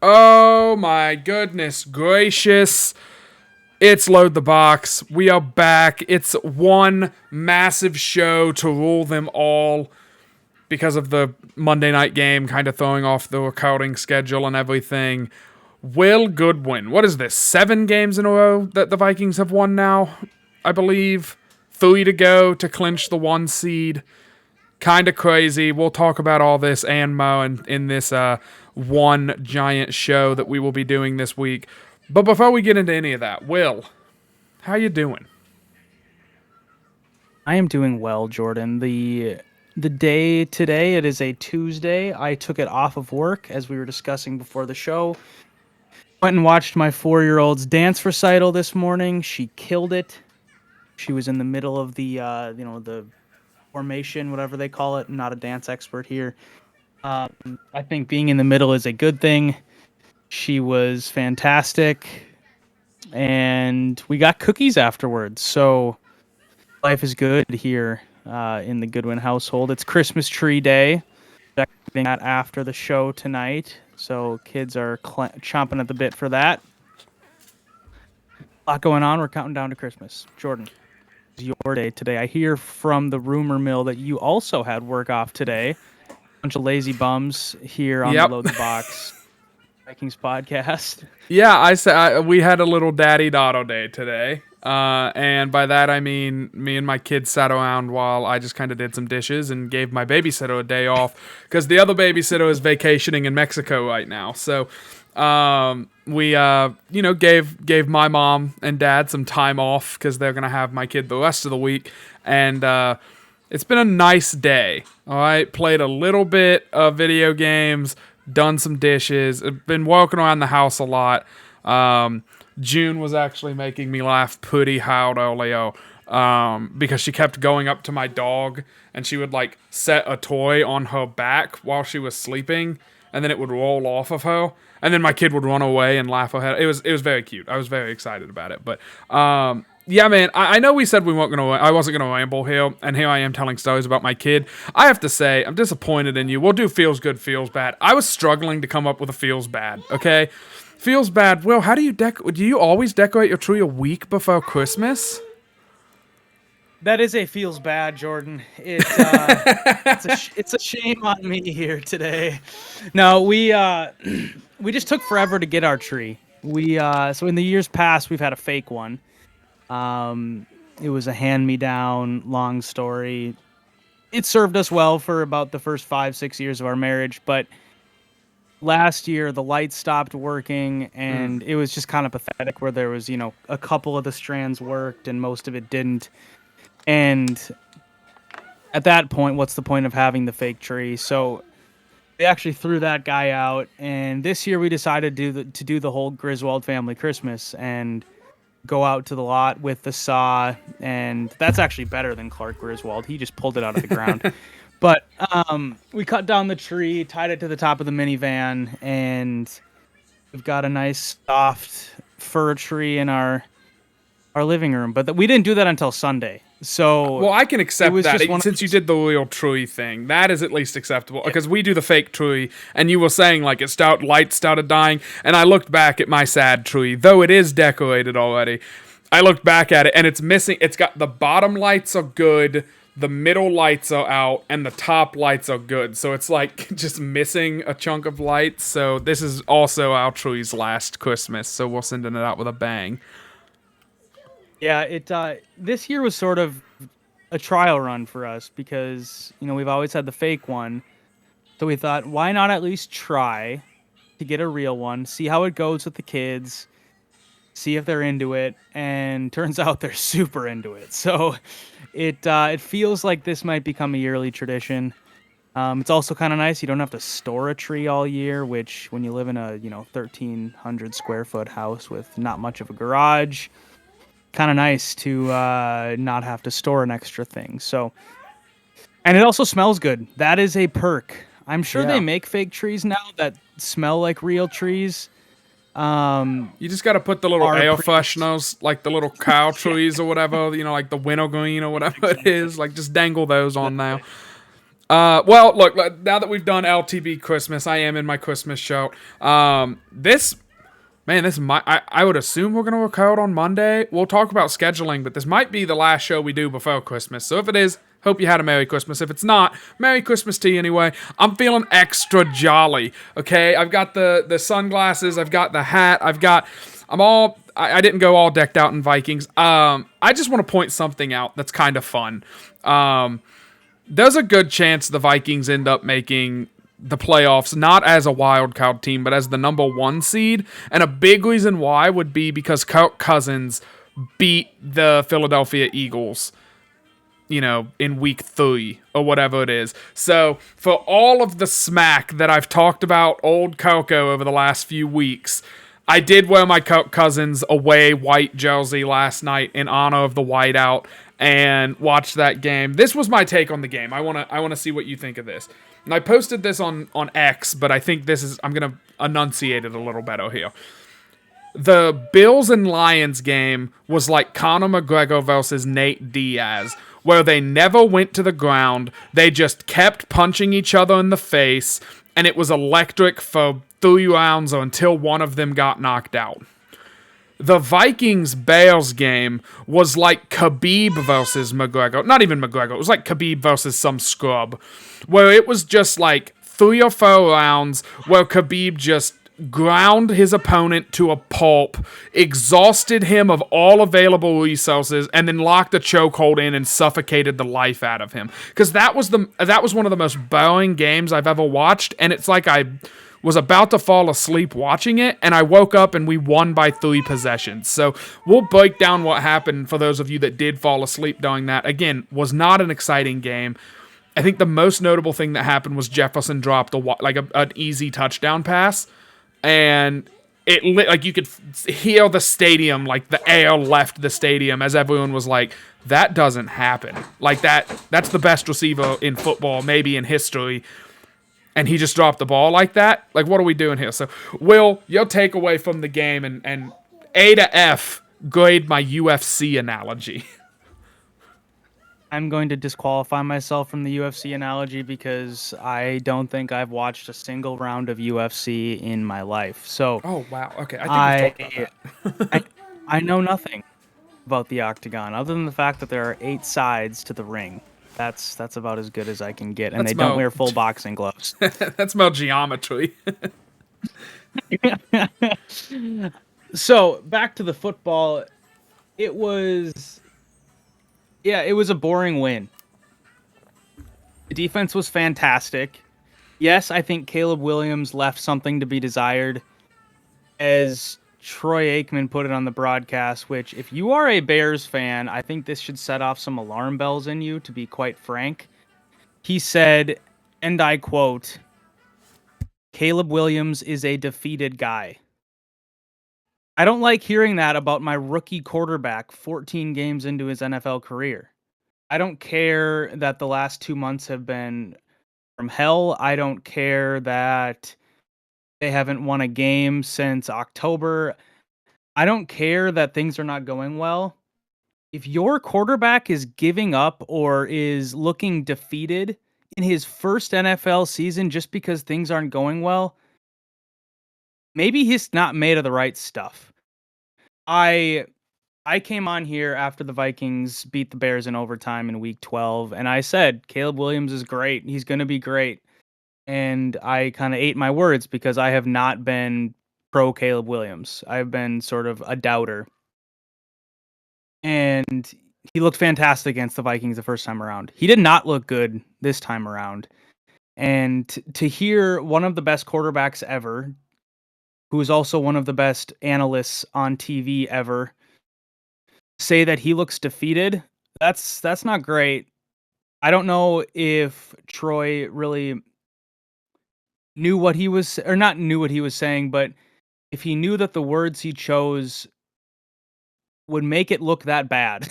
Oh my goodness gracious. It's Load the Box. We are back. It's one massive show to rule them all because of the Monday night game kind of throwing off the recording schedule and everything. Will Goodwin, what is this? 7 games in a row that the Vikings have won now, I believe. 3 to go to clinch the 1 seed. Kind of crazy. We'll talk about all this and more in this one giant show that we will be doing this week. But before we get into any of that, Will, how you doing? I am doing well, Jordan. The day today, it is a Tuesday. I took it off of work as we were discussing before the show. Went and watched my 4-year-old's dance recital this morning. She killed it. She was in the middle of the formation, whatever they call it. I'm not a dance expert here. I think being in the middle is a good thing. She was fantastic, and we got cookies afterwards. So life is good here in the Goodwin household. It's Christmas tree day. Expecting that after the show tonight. So kids are chomping at the bit for that. A lot going on. We're counting down to Christmas. Jordan, it's your day today. I hear from the rumor mill that you also had work off today. Bunch of lazy bums here on the Yep. Load the Box Vikings podcast. Yeah, I said we had a little daddy-daughter day today. And by that I mean me and my kids sat around while I just kind of did some dishes and gave my babysitter a day off because the other babysitter is vacationing in Mexico right now. So we gave my mom and dad some time off because they're gonna have my kid the rest of the week, and it's been a nice day. All right, played a little bit of video games, done some dishes, been walking around the house a lot. June was actually making me laugh pretty hard earlier because she kept going up to my dog and she would like set a toy on her back while she was sleeping, and then it would roll off of her, and then my kid would run away and laugh ahead. It was very cute. I was very excited about it. But yeah, man, I know we said I wasn't gonna ramble here, and here I am telling stories about my kid. I have to say, I'm disappointed in you. We'll do feels good, feels bad. I was struggling to come up with a feels bad. Okay. Feels bad. Will, how do you do you always decorate your tree a week before Christmas? That is a feels bad, Jordan. It's a shame on me here today. No, we just took forever to get our tree. So in the years past we've had a fake one. It was a hand-me-down, long story. It served us well for about the first 5-6 years of our marriage, but last year the lights stopped working and it was just kind of pathetic where there was, a couple of the strands worked and most of it didn't. And at that point, what's the point of having the fake tree? So they actually threw that guy out, and this year we decided to do the whole Griswold family Christmas and go out to the lot with the saw, and that's actually better than Clark Griswold. He just pulled it out of the ground. But we cut down the tree, tied it to the top of the minivan, and we've got a nice soft fir tree in our living room. But we didn't do that until Sunday. So Well, I can accept that since you those- did the real tree thing. That is at least acceptable because we do the fake tree, and you were saying like lights started dying, and I looked back at my sad tree, though it is decorated already. I looked back at it, and it's missing. It's got the bottom lights are good, the middle lights are out, and the top lights are good. So it's like just missing a chunk of lights. So this is also our tree's last Christmas. So we're sending it out with a bang. Yeah, this year was sort of a trial run for us because, we've always had the fake one. So we thought, why not at least try to get a real one, see how it goes with the kids, see if they're into it, and turns out they're super into it. So it feels like this might become a yearly tradition. It's also kind of nice. You don't have to store a tree all year, which when you live in a, 1,300 square foot house with not much of a garage, kind of nice to not have to store an extra thing. So, and it also smells good. That is a perk. I'm sure Yeah. they make fake trees now that smell like real trees. You just got to put the little Are air pretty- fresheners, like the little cow trees or whatever, like the wintergreen or whatever it is. Like just dangle those on now. Well, look, now that we've done LTB Christmas, I am in my Christmas show. This, man, this might, I would assume we're going to record on Monday. We'll talk about scheduling, but this might be the last show we do before Christmas. So if it is, hope you had a Merry Christmas. If it's not, Merry Christmas to you anyway. I'm feeling extra jolly, okay? I've got the sunglasses, I've got the hat, I didn't go all decked out in Vikings. I just want to point something out that's kind of fun. There's a good chance the Vikings end up making the playoffs, not as a wild card team, but as the number 1 seed. And a big reason why would be because Kirk Cousins beat the Philadelphia Eagles, in week 3 or whatever it is. So for all of the smack that I've talked about old Coco over the last few weeks, I did wear my Kirk Cousins away white jersey last night in honor of the whiteout and watched that game. This was my take on the game. I want to see what you think of this. And I posted this on X, but I think I'm going to enunciate it a little better here. The Bills and Lions game was like Conor McGregor versus Nate Diaz, where they never went to the ground. They just kept punching each other in the face, and it was electric for 3 rounds or until one of them got knocked out. The Vikings-Bears game was like Khabib versus McGregor. Not even McGregor. It was like Khabib versus some scrub, where it was just like 3 or 4 rounds where Khabib just ground his opponent to a pulp, exhausted him of all available resources, and then locked a chokehold in and suffocated the life out of him. Because that was one of the most boring games I've ever watched, and it's like I was about to fall asleep watching it, and I woke up and we won by 3 possessions. So we'll break down what happened for those of you that did fall asleep during that. Again, was not an exciting game. I think the most notable thing that happened was Jefferson dropped an easy touchdown pass, and it like you could hear the stadium, like the air left the stadium as everyone was like, that doesn't happen. Like that's the best receiver in football, maybe in history. And he just dropped the ball like that? Like, what are we doing here? So, Will, your takeaway from the game and A to F, grade my UFC analogy. I'm going to disqualify myself from the UFC analogy because I don't think I've watched a single round of UFC in my life. So, oh, wow. Okay, I think we've talked about that. I know nothing about the octagon other than the fact that there are 8 sides to the ring. That's about as good as I can get, and they don't wear full boxing gloves. That's about geometry. So back to the football, it was a boring win. The defense was fantastic. Yes, I think Caleb Williams left something to be desired, as Troy Aikman put it on the broadcast, which if you are a Bears fan, I think this should set off some alarm bells in you, to be quite frank. He said, and I quote, "Caleb Williams is a defeated guy." I don't like hearing that about my rookie quarterback 14 games into his NFL career. I don't care that the last 2 months have been from hell. I don't care that they haven't won a game since October. I don't care that things are not going well. If your quarterback is giving up or is looking defeated in his first NFL season just because things aren't going well, maybe he's not made of the right stuff. I came on here after the Vikings beat the Bears in overtime in week 12, and I said, Caleb Williams is great. He's going to be great. And I kind of ate my words because I have not been pro Caleb Williams. I've been sort of a doubter. And he looked fantastic against the Vikings the first time around. He did not look good this time around. And to hear one of the best quarterbacks ever, who is also one of the best analysts on TV ever, say that he looks defeated, that's not great. I don't know if Troy really knew what he was, or not knew what he was saying, but if he knew that the words he chose would make it look that bad,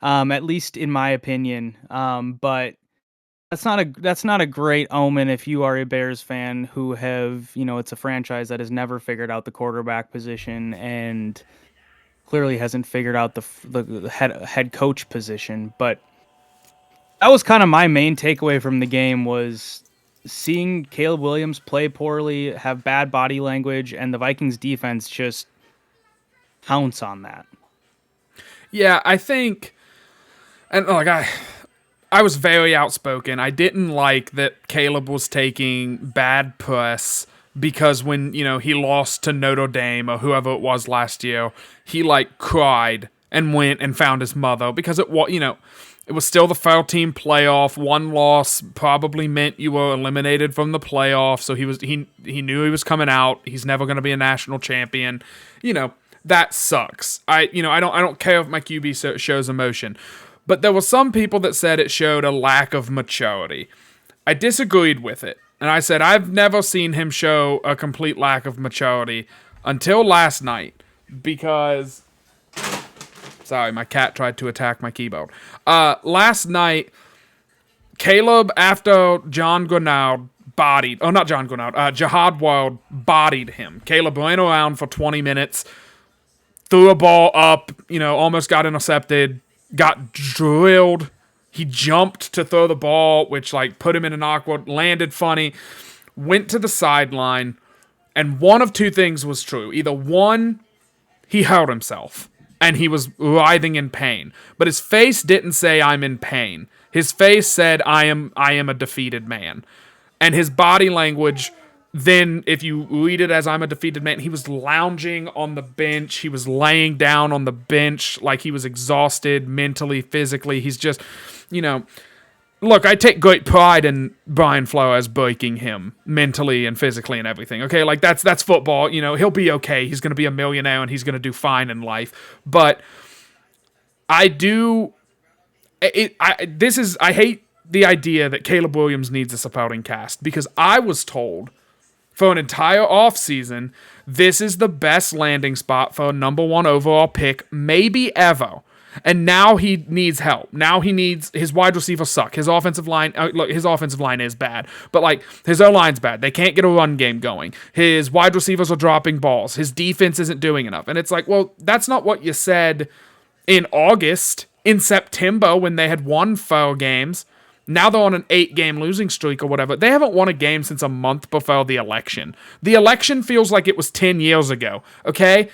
at least in my opinion. But that's not a great omen if you are a Bears fan who have, it's a franchise that has never figured out the quarterback position and clearly hasn't figured out the head coach position. But that was kind of my main takeaway from the game was seeing Caleb Williams play poorly, have bad body language, and the Vikings defense just pounce on that. Yeah, I think, and like I was very outspoken. I didn't like that Caleb was taking bad press because when, he lost to Notre Dame or whoever it was last year, he like cried and went and found his mother because it was still the foul team playoff. One loss probably meant you were eliminated from the playoff, so he knew he was coming out. He's never going to be a national champion. That sucks. I don't care if my QB shows emotion. But there were some people that said it showed a lack of maturity. I disagreed with it. And I said, I've never seen him show a complete lack of maturity until last night. Because... Sorry, my cat tried to attack my keyboard. Last night, Caleb, after Jahad Wild bodied him. Caleb ran around for 20 minutes, threw a ball up, almost got intercepted, got drilled. He jumped to throw the ball, which put him in an awkward, landed funny, went to the sideline, and one of two things was true. Either one, he hurt himself, and he was writhing in pain. But his face didn't say, I'm in pain. His face said, I am a defeated man. And his body language, then, if you read it as I'm a defeated man, he was lounging on the bench. He was laying down on the bench like he was exhausted mentally, physically. He's just, look, I take great pride in Brian Flores breaking him mentally and physically and everything. Okay, that's football. He'll be okay. He's going to be a millionaire and he's going to do fine in life. But I hate the idea that Caleb Williams needs a supporting cast because I was told for an entire offseason, this is the best landing spot for a number 1 overall pick, maybe ever. And now he needs help. Now his wide receivers suck. His offensive line, his offensive line is bad. But his O-line's bad. They can't get a run game going. His wide receivers are dropping balls. His defense isn't doing enough. And it's well, that's not what you said in August, in September, when they had won 4 games. Now they're on an 8-game losing streak or whatever. They haven't won a game since a month before the election. The election feels like it was 10 years ago, okay?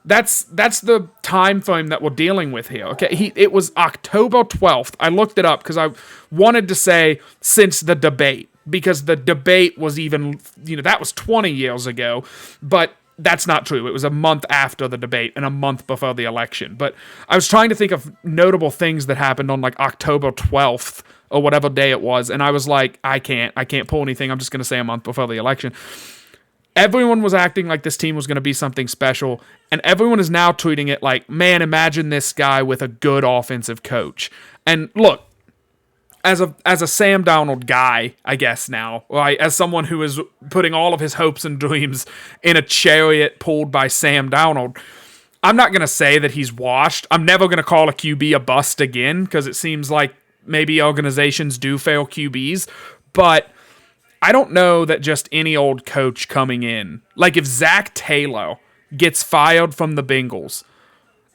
That's the time frame that we're dealing with here, okay? It was October 12th. I looked it up because I wanted to say since the debate, because the debate was even, that was 20 years ago, but that's not true. It was a month after the debate and a month before the election. But I was trying to think of notable things that happened on October 12th or whatever day it was, and I was like, I can't pull anything. I'm just going to say a month before the election. Everyone was acting like this team was going to be something special, and everyone is now treating it like, man, imagine this guy with a good offensive coach. And look, as a Sam Darnold guy, I guess now, right, as someone who is putting all of his hopes and dreams in a chariot pulled by Sam Darnold, I'm not going to say that he's washed. I'm never going to call a QB a bust again, because it seems like maybe organizations do fail QBs, but I don't know that just any old coach coming in, if Zach Taylor gets fired from the Bengals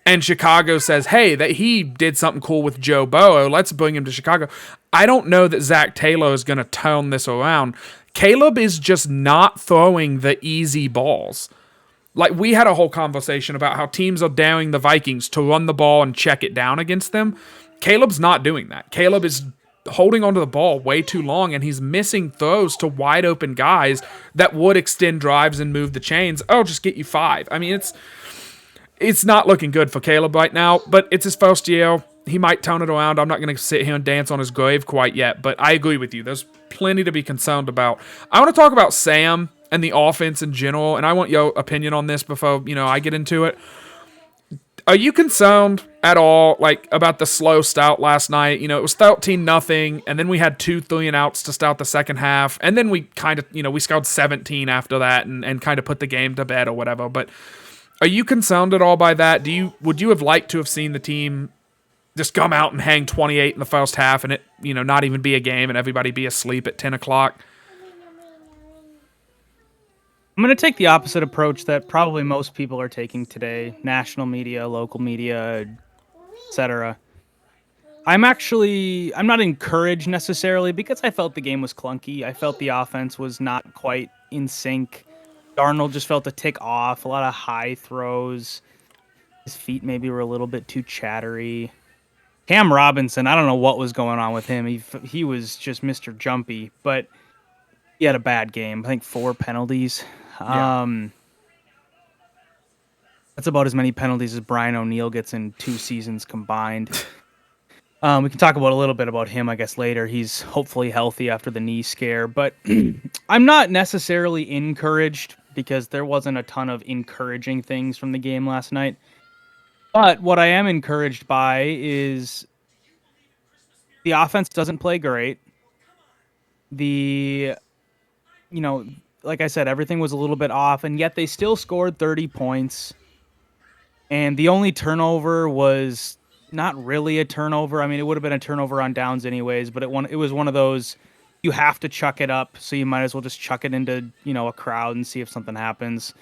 and Chicago says, hey, that he did something cool with Joe Burrow, let's bring him to Chicago. I don't know that Zach Taylor is going to turn this around. Caleb is just not throwing the easy balls. We had a whole conversation about how teams are daring the Vikings to run the ball and check it down against them. Caleb's not doing that. Caleb is holding onto the ball way too long, and he's missing throws to wide open guys that would extend drives and move the chains. Oh, just get you 5. I mean, it's not looking good for Caleb right now, but it's his first year. He might tone it around. I'm not going to sit here and dance on his grave quite yet, but I agree with you. There's plenty to be concerned about. I want to talk about Sam and the offense in general, and I want your opinion on this before, I get into it. Are you concerned at all, about the slow start last night? It was 13-0, and then we had 2 3-and-outs to start the second half, and then we kind of, we scored 17 after that and kind of put the game to bed or whatever. But are you concerned at all by that? Would you have liked to have seen the team just come out and hang 28 in the first half and it, not even be a game and everybody be asleep at 10 o'clock? I'm going to take the opposite approach that probably most people are taking today, national media, local media, etc. I'm not encouraged necessarily because I felt the game was clunky. I felt the offense was not quite in sync. Darnold just felt a tick off, a lot of high throws. His feet maybe were a little bit too chattery. Cam Robinson, I don't know what was going on with him. He was just Mr. Jumpy, but he had a bad game. I think 4 penalties. Yeah. That's about as many penalties as Brian O'Neill gets in 2 seasons combined. We can talk about a little bit about him, I guess, later. He's hopefully healthy after the knee scare, but I'm not necessarily encouraged because there wasn't a ton of encouraging things from the game last night. But what I am encouraged by is the offense doesn't play great. The, you know, like I said, everything was a little bit off, and yet they still scored 30 points. And the only turnover was not really a turnover. I mean, it would have been a turnover on downs anyways, but it was one of those you have to chuck it up, so you might as well just chuck it into, a crowd and see if something happens.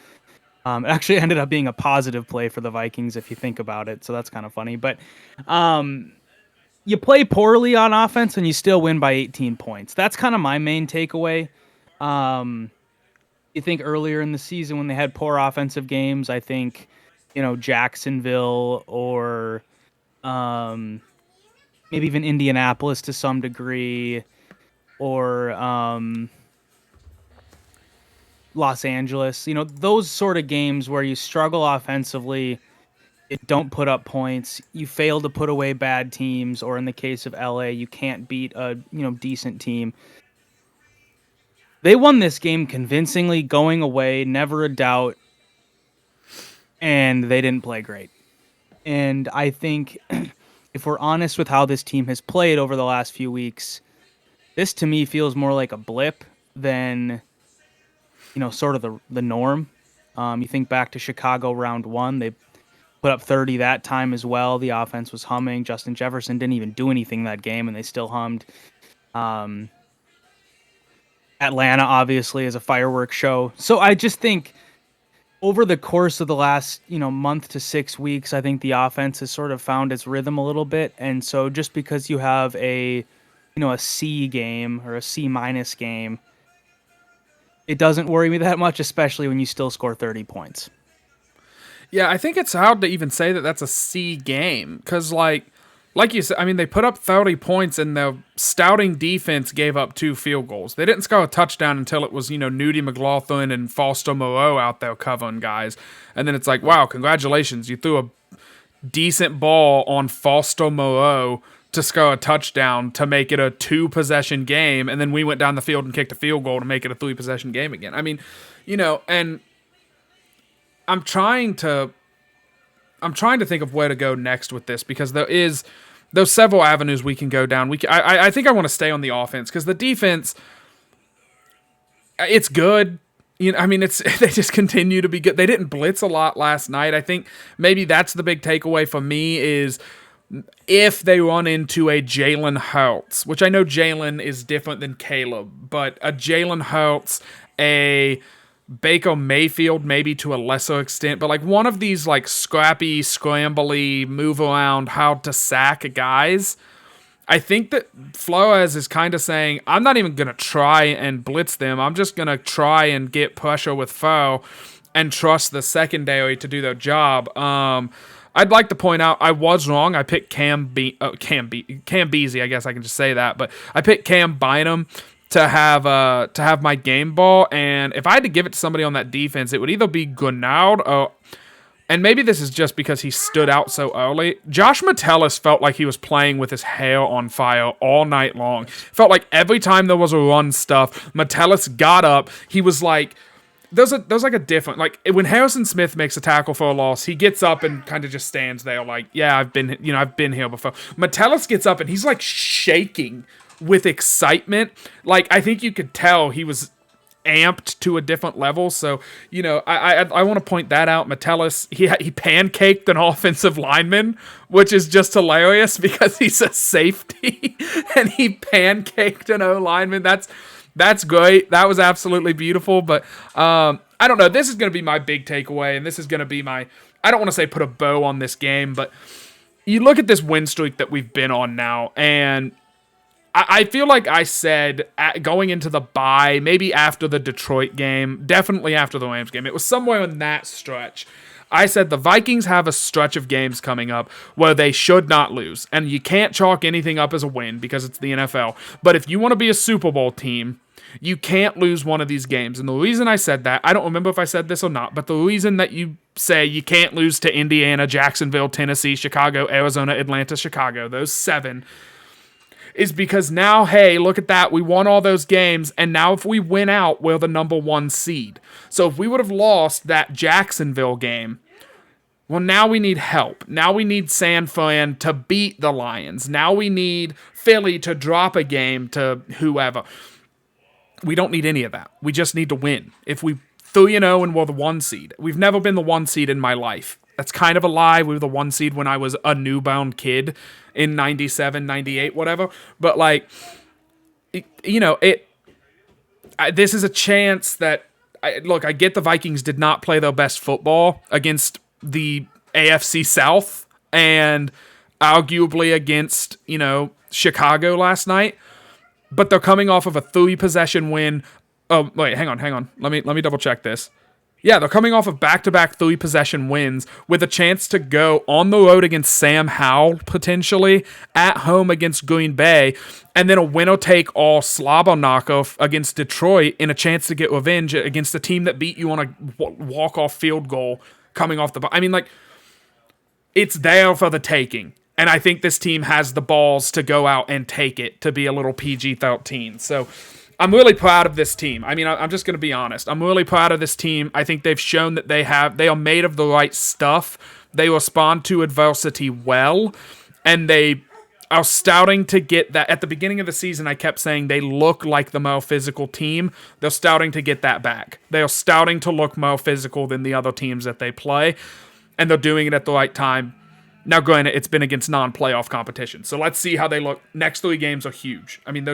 It actually ended up being a positive play for the Vikings if you think about it, so that's kind of funny. But you play poorly on offense and you still win by 18 points. That's kind of my main takeaway. You think earlier in the season when they had poor offensive games, I think Jacksonville or maybe even Indianapolis to some degree, or Los Angeles, those sort of games where you struggle offensively, you don't put up points, you fail to put away bad teams, or in the case of LA, you can't beat a decent team. They won this game convincingly, going away, never a doubt, and they didn't play great. And I think if we're honest with how this team has played over the last few weeks, this to me feels more like a blip than, sort of the norm. You think back to Chicago round 1, they put up 30 that time as well. The offense was humming. Justin Jefferson didn't even do anything that game, and they still hummed. Atlanta, obviously, is a fireworks show. So I just think over the course of the last, month to 6 weeks, I think the offense has sort of found its rhythm a little bit. And so just because you have a C game or a C minus game, it doesn't worry me that much, especially when you still score 30 points. Yeah, I think it's hard to even say that that's a C game because, like you said, I mean, they put up 30 points and the stouting defense gave up 2 field goals. They didn't score a touchdown until it was, Nudie McLaughlin and Foster Moreau out there covering guys. And then it's like, wow, congratulations. You threw a decent ball on Foster Moreau to score a touchdown to make it a 2-possession game. And then we went down the field and kicked a field goal to make it a 3-possession game again. I mean, and I'm trying to think of where to go next with this because there's several avenues we can go down. I think I want to stay on the offense because the defense, it's good. I mean, they just continue to be good. They didn't blitz a lot last night. I think maybe that's the big takeaway for me is if they run into a Jalen Hurts, which I know Jalen is different than Caleb, but a Jalen Hurts, a Baker Mayfield, maybe to a lesser extent, but like one of these like scrappy, scrambly, move around, hard to sack guys, I think that Flores is kind of saying, I'm not even going to try and blitz them. I'm just going to try and get pressure with foe and trust the secondary to do their job. I'd like to point out I was wrong. I picked Cam Beasley. I guess I can just say that, but I picked Cam Bynum to have my game ball, and if I had to give it to somebody on that defense, it would either be Grenard or, and maybe this is just because he stood out so early, Josh Metellus felt like he was playing with his hair on fire all night long. Felt like every time there was a run stuff, Metellus got up. He was like, there's like a different, like when Harrison Smith makes a tackle for a loss, he gets up and kind of just stands there like, yeah, I've been here before. Metellus gets up and he's like shaking with excitement. Like I think you could tell he was amped to a different level. So, I want to point that out. Metellus, he pancaked an offensive lineman, which is just hilarious because he's a safety and he pancaked an O lineman. That's great. That was absolutely beautiful. But I don't know. This is going to be my big takeaway, and this is going to be I don't want to say put a bow on this game, but you look at this win streak that we've been on now, and I feel like I said going into the bye, maybe after the Detroit game, definitely after the Rams game, it was somewhere in that stretch. I said the Vikings have a stretch of games coming up where they should not lose. And you can't chalk anything up as a win because it's the NFL. But if you want to be a Super Bowl team, you can't lose one of these games. And the reason I said that, I don't remember if I said this or not, but the reason that you say you can't lose to Indiana, Jacksonville, Tennessee, Chicago, Arizona, Atlanta, Chicago, those 7, is because now, hey, look at that. We won all those games, and now if we win out, we're the number 1 seed. So if we would have lost that Jacksonville game, well, now we need help. Now we need San Fran to beat the Lions. Now we need Philly to drop a game to whoever. We don't need any of that. We just need to win. If we 3-0 and we're the 1 seed. We've never been the 1 seed in my life. That's kind of a lie. We were the 1 seed when I was a newborn kid in 97, 98, whatever. But, like, this is a chance that, look, I get the Vikings did not play their best football against the AFC South and arguably against, Chicago last night. But they're coming off of a 3-possession win. Oh, wait, hang on. Let me double check this. Yeah, they're coming off of back-to-back 3-possession wins with a chance to go on the road against Sam Howell, potentially, at home against Green Bay, and then a winner-take-all slobber knockoff against Detroit in a chance to get revenge against the team that beat you on a walk-off field goal coming off the... I mean, like, it's there for the taking. And I think this team has the balls to go out and take it, to be a little PG-13. So I'm really proud of this team. I mean, I'm just going to be honest. I'm really proud of this team. I think they've shown that they are made of the right stuff. They respond to adversity well, and they are starting to get that. At the beginning of the season, I kept saying they look like the more physical team. They're starting to get that back. They are starting to look more physical than the other teams that they play, and they're doing it at the right time. Now, granted, it's been against non-playoff competition, so let's see how they look. Next 3 games are huge. I mean,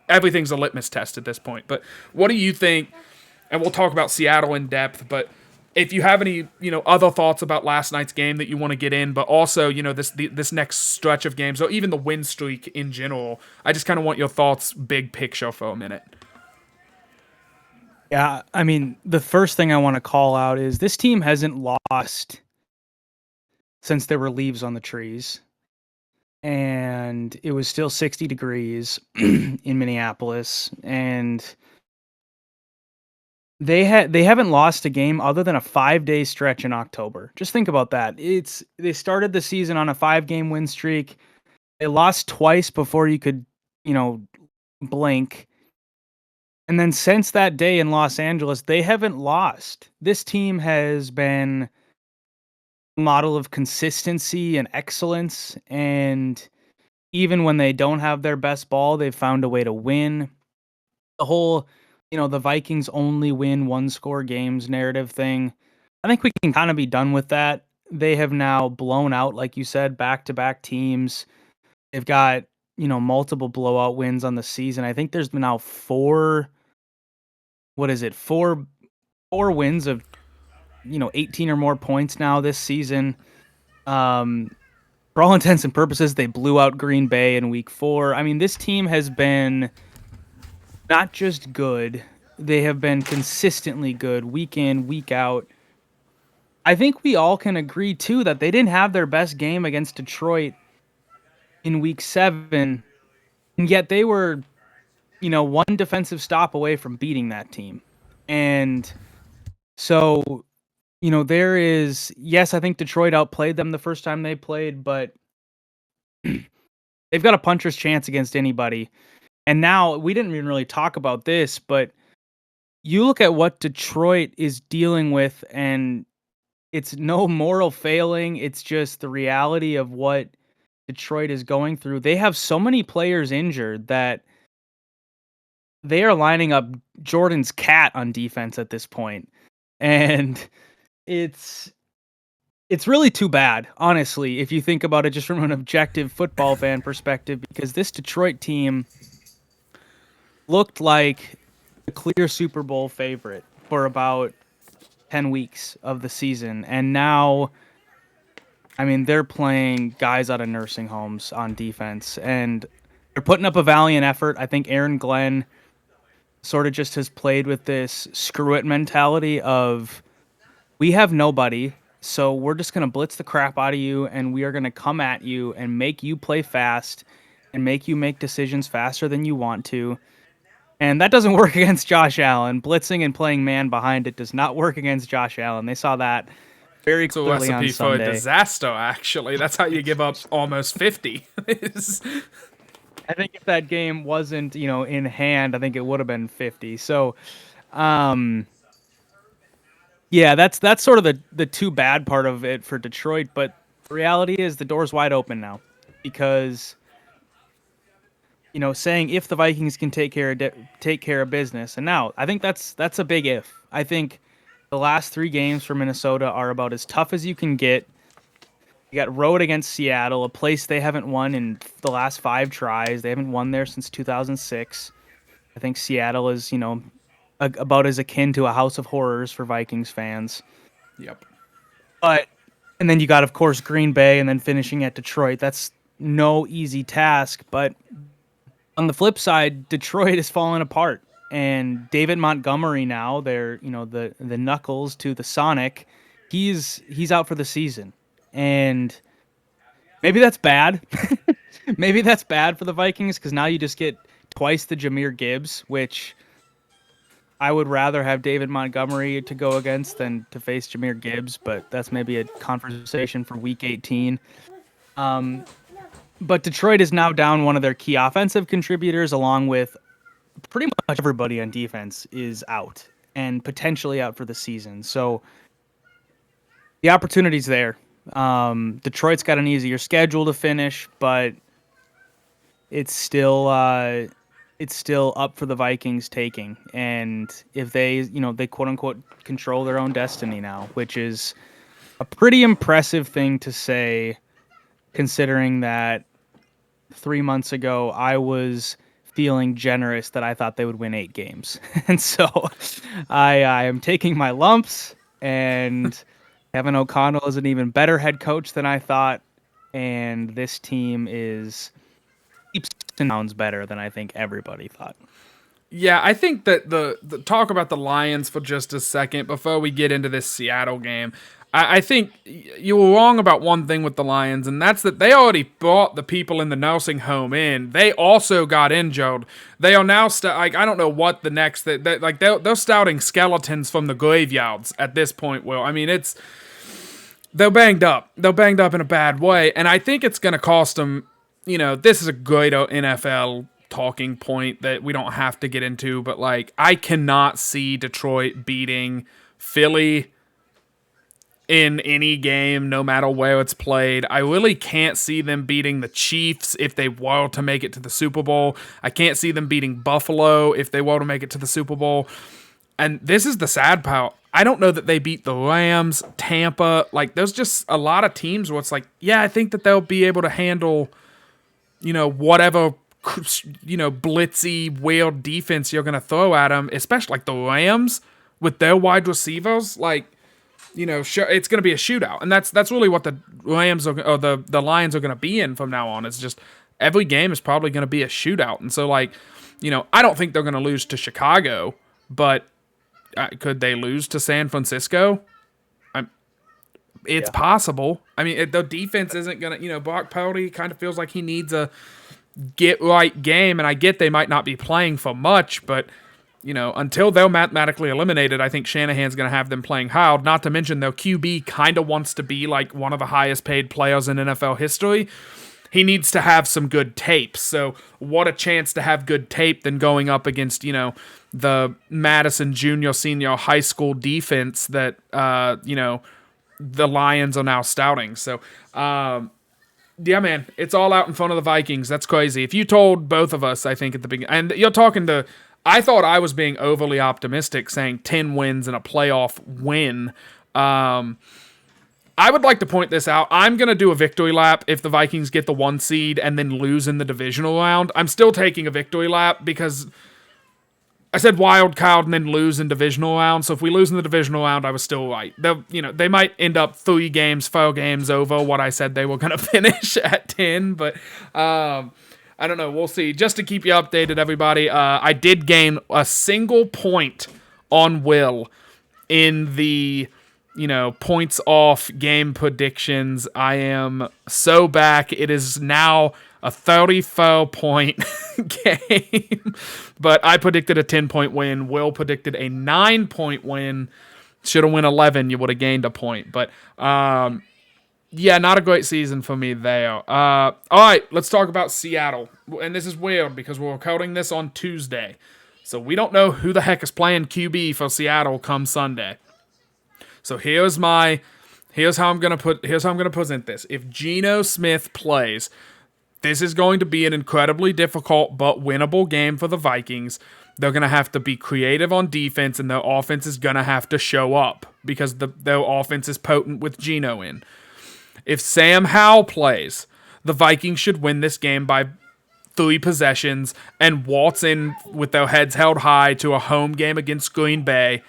everything's a litmus test at this point. But what do you think? And we'll talk about Seattle in depth, but if you have any, other thoughts about last night's game that you want to get in, but also, this next stretch of games, or even the win streak in general, I just kind of want your thoughts, big picture, for a minute. Yeah, I mean, the first thing I want to call out is this team hasn't lost since there were leaves on the trees, and it was still 60 degrees in Minneapolis, and they haven't lost a game other than a 5-day stretch in October. Just think about that. They started the season on a 5-game win streak. They lost twice before you could, blink. And then since that day in Los Angeles, they haven't lost. This team has been model of consistency and excellence, and even when they don't have their best ball, they've found a way to win. The whole, the Vikings only win 1-score games narrative thing, I think we can kind of be done with that. They have now blown out, like you said, back-to-back teams. They've got, multiple blowout wins on the season. I think there's now 4 wins of 18 or more points now this season. For all intents and purposes, they blew out Green Bay in week 4. I mean, this team has been not just good, they have been consistently good week in, week out. I think we all can agree, too, that they didn't have their best game against Detroit in week 7, and yet they were, 1 defensive stop away from beating that team. And so, there is, yes, I think Detroit outplayed them the first time they played, but they've got a puncher's chance against anybody. And now, we didn't even really talk about this, but you look at what Detroit is dealing with, and it's no moral failing. It's just the reality of what Detroit is going through. They have so many players injured that they are lining up Jordan's cat on defense at this point. And it's really too bad, honestly, if you think about it just from an objective football fan perspective, because this Detroit team looked like a clear Super Bowl favorite for about 10 weeks of the season. And now I mean, they're playing guys out of nursing homes on defense, and they're putting up a valiant effort. I think Aaron Glenn sort of just has played with this screw it mentality of we have nobody, so we're just going to blitz the crap out of you, and we are going to come at you and make you play fast and make you make decisions faster than you want to. And that doesn't work against Josh Allen. Blitzing and playing man behind it does not work against Josh Allen. They saw that very It's a clearly on recipe for a Sunday. disaster, actually. That's how you give up almost 50. I think if that game wasn't, in hand, I think it would have been 50. So, yeah, that's sort of the too bad part of it for Detroit. But the reality is the door's wide open now because, saying if the Vikings can take care of business, and now I think that's a big if. I think the last 3 games for Minnesota are about as tough as you can get. You got road against Seattle, a place they haven't won in the last 5 tries. They haven't won there since 2006. I think Seattle is, about as akin to a house of horrors for Vikings fans. Yep. And then you got, of course, Green Bay and then finishing at Detroit. That's no easy task. But on the flip side, Detroit is falling apart. And David Montgomery now, they're, the Knuckles to the Sonic, he's out for the season. And maybe that's bad. Maybe that's bad for the Vikings because now you just get twice the Jahmyr Gibbs, which I would rather have David Montgomery to go against than to face Jahmyr Gibbs, but that's maybe a conversation for Week 18. But Detroit is now down one of their key offensive contributors, along with pretty much everybody on defense is out and potentially out for the season. So the opportunity's there. Detroit's got an easier schedule to finish, but it's still up for the Vikings taking. And if they quote unquote control their own destiny now, which is a pretty impressive thing to say, considering that 3 months ago I was feeling generous that I thought they would win 8 games. And so I am taking my lumps, and Kevin O'Connell is an even better head coach than I thought, and this team is leaps and bounds better than I think everybody thought. Yeah, I think that the talk about the Lions for just a second before we get into this Seattle game. I think you were wrong about one thing with the Lions, and that's that they already brought the people in the nursing home in. They also got injured. They are now I don't know what the next they're scouting skeletons from the graveyards at this point. Will I mean they're banged up. They're banged up in a bad way, and I think it's going to cost them. This is a great NFL talking point that we don't have to get into, but I cannot see Detroit beating Philly in any game, no matter where it's played. I really can't see them beating the Chiefs if they were to make it to the Super Bowl. I can't see them beating Buffalo if they were to make it to the Super Bowl. And this is the sad part. I don't know that they beat the Rams, Tampa. There's just a lot of teams where it's I think that they'll be able to handle, whatever, blitzy, weird defense you're going to throw at them, especially the Rams with their wide receivers. It's going to be a shootout, and that's really what the Rams or the Lions are going to be in from now on. It's just every game is probably going to be a shootout, and so I don't think they're going to lose to Chicago, but could they lose to San Francisco? It's possible. I mean, the defense isn't going to. Brock Purdy kind of feels like he needs a get right game, and I get they might not be playing for much, but. Until they're mathematically eliminated, I think Shanahan's going to have them playing hard. Not to mention their QB kind of wants to be one of the highest paid players in NFL history. He needs to have some good tape. So what a chance to have good tape than going up against, the Madison junior, senior high school defense that, the Lions are now scouting. So, yeah, man, it's all out in front of the Vikings. That's crazy. If you told both of us, I think at the beginning, and you're talking to, I thought I was being overly optimistic, saying 10 wins and a playoff win. I would like to point this out. I'm going to do a victory lap if the Vikings get the 1 seed and then lose in the divisional round. I'm still taking a victory lap because I said wild card and then lose in divisional round. So if we lose in the divisional round, I was still right. They might end up 4 games over what I said they were going to finish at 10. But I don't know. We'll see. Just to keep you updated, everybody, I did gain a single point on Will in the points off game predictions. I am so back. It is now a 34-point game. But I predicted a 10-point win. Will predicted a 9-point win. Should have won 11. You would have gained a point. But, yeah, not a great season for me there. All right, let's talk about Seattle. And this is weird because we're recording this on Tuesday. So we don't know who the heck is playing QB for Seattle come Sunday. So here's how I'm gonna present this. If Geno Smith plays, this is going to be an incredibly difficult but winnable game for the Vikings. They're going to have to be creative on defense, and their offense is going to have to show up because their offense is potent with Geno in. If Sam Howell plays, the Vikings should win this game by 3 possessions and waltz in with their heads held high to a home game against Green Bay.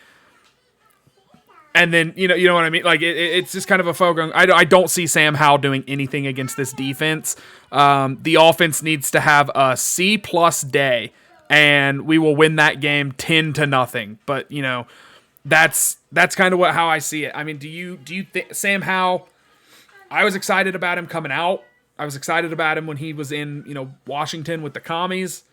And then, you know what I mean? Like, it's just kind of a foregone. I don't see Sam Howell doing anything against this defense. The offense needs to have a C-plus day, and we will win that game 10-0. But, that's kind of how I see it. I mean, do you think Sam Howell, I was excited about him coming out. I was excited about him when he was in, Washington with the Commies.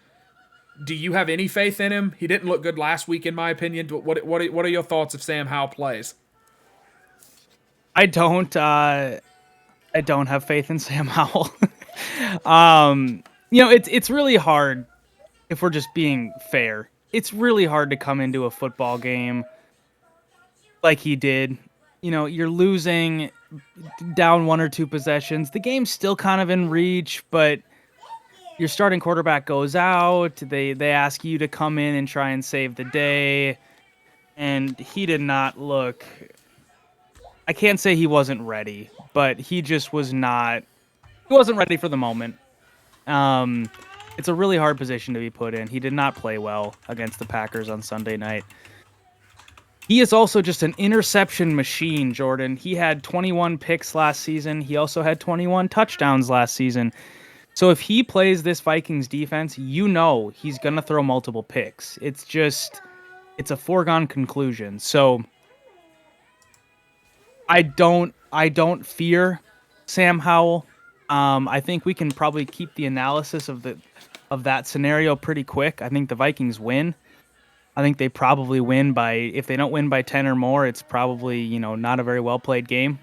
Do you have any faith in him? He didn't look good last week, in my opinion. What are your thoughts if Sam Howell plays? I don't have faith in Sam Howell. It's really hard, if we're just being fair. It's really hard to come into a football game like he did. You're losing down 1 or 2 possessions. The game's still kind of in reach, but your starting quarterback goes out. They ask you to come in and try and save the day. And he did not look... I can't say he wasn't ready, but he just was not... He wasn't ready for the moment. It's a really hard position to be put in. He did not play well against the Packers on Sunday night. He is also just an interception machine, Jordan. He had 21 picks last season. He also had 21 touchdowns last season. So if he plays this Vikings defense, he's going to throw multiple picks. It's a foregone conclusion. So I don't fear Sam Howell. I think we can probably keep the analysis of that scenario pretty quick. I think the Vikings win. I think they probably win if they don't win by 10 or more, it's probably, not a very well played game.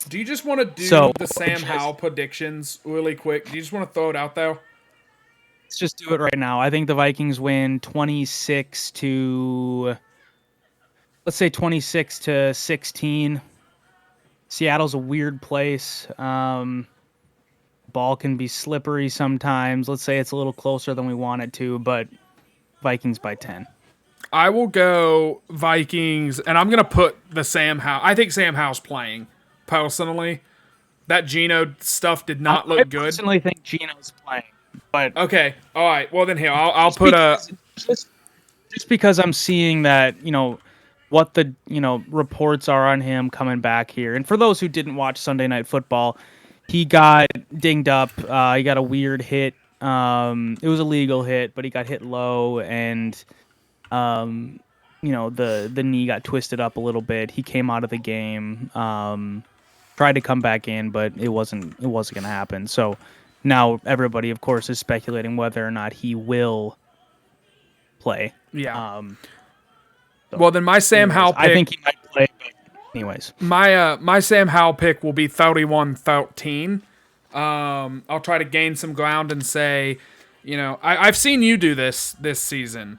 Do you just want to do the Sam Howell predictions really quick? Do you just want to throw it out there? Let's just do it right now. I think the Vikings win 26 to 16. Seattle's a weird place. Ball can be slippery sometimes. Let's say it's a little closer than we want it to, but Vikings by 10. I will go Vikings, and I'm going to put the Sam Howell. I think Sam Howell's playing, personally. That Geno stuff did not look good. I personally think Geno's playing. But okay, all right. Well, then here, I'll put just because I'm seeing that, what the, reports are on him coming back here. And for those who didn't watch Sunday Night Football, he got dinged up. He got a weird hit. It was a legal hit, but he got hit low, and the knee got twisted up a little bit. He came out of the game, tried to come back in, but it wasn't going to happen. So now everybody, of course, is speculating whether or not he will play. Yeah. Well, then my Sam Howell pick... I think he might play, but anyways. My Sam Howell pick will be 31-13. I'll try to gain some ground and say, I've seen you do this season,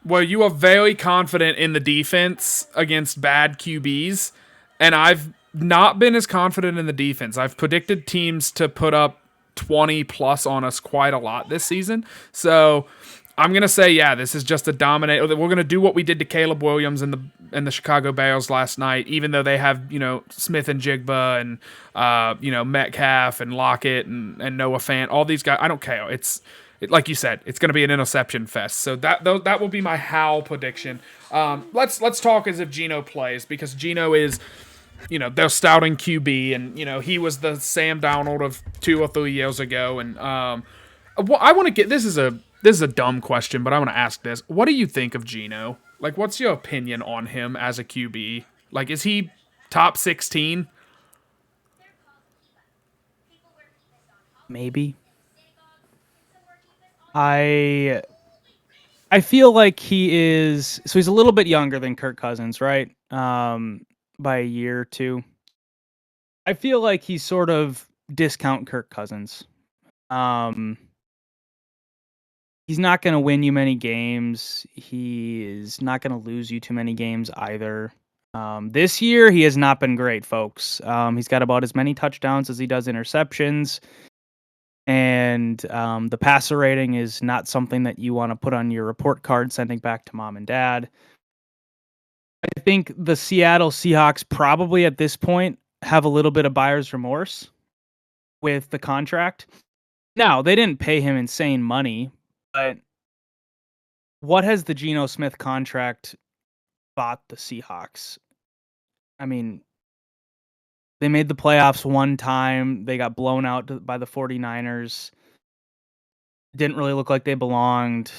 where you are very confident in the defense against bad QBs, and I've not been as confident in the defense. I've predicted teams to put up 20 plus on us quite a lot this season, so I'm gonna say, this is just a dominate. We're gonna do what we did to Caleb Williams and the Chicago Bears last night, even though they have Smith and Jigba and Metcalf and Lockett and Noah Fant, all these guys. I don't care. It's like you said, it's going to be an interception fest. So that will be my how prediction. Let's talk as if Geno plays, because Geno is, they're stouting QB, and he was the Sam Darnold of 2 or 3 years ago. And I want to get this is a dumb question, but I want to ask this: what do you think of Geno? Like, what's your opinion on him as a QB? Like, is he top 16? Maybe. I feel like he is, so he's a little bit younger than Kirk Cousins, right? By a year or two. I feel like he's sort of discount Kirk Cousins. He's not going to win you many games. He is not going to lose you too many games either. This year, he has not been great, folks. He's got about as many touchdowns as he does interceptions. And the passer rating is not something that you want to put on your report card sending back to mom and dad. I think the Seattle Seahawks probably at this point have a little bit of buyer's remorse with the contract. Now, they didn't pay him insane money, but what has the Geno Smith contract bought the Seahawks? I mean, they made the playoffs one time. They got blown out by the 49ers. Didn't really look like they belonged.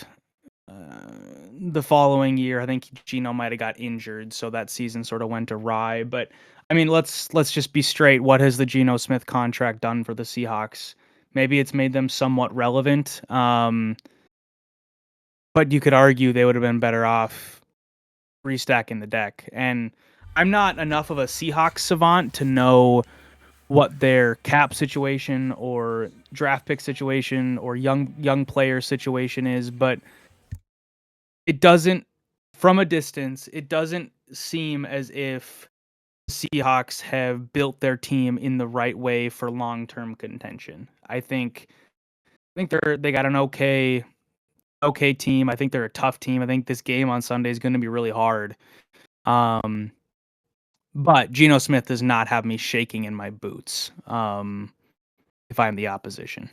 The following year, I think Geno might have got injured, so that season sort of went awry. But I mean, let's just be straight. What has the Geno Smith contract done for the Seahawks? Maybe it's made them somewhat relevant. But you could argue they would have been better off restacking the deck. And I'm not enough of a Seahawks savant to know what their cap situation or draft pick situation or young player situation is, but it doesn't, from a distance, it doesn't seem as if the Seahawks have built their team in the right way for long-term contention. I think they got an okay team. I think they're a tough team. I think this game on Sunday is going to be really hard. But Geno Smith does not have me shaking in my boots if I'm the opposition.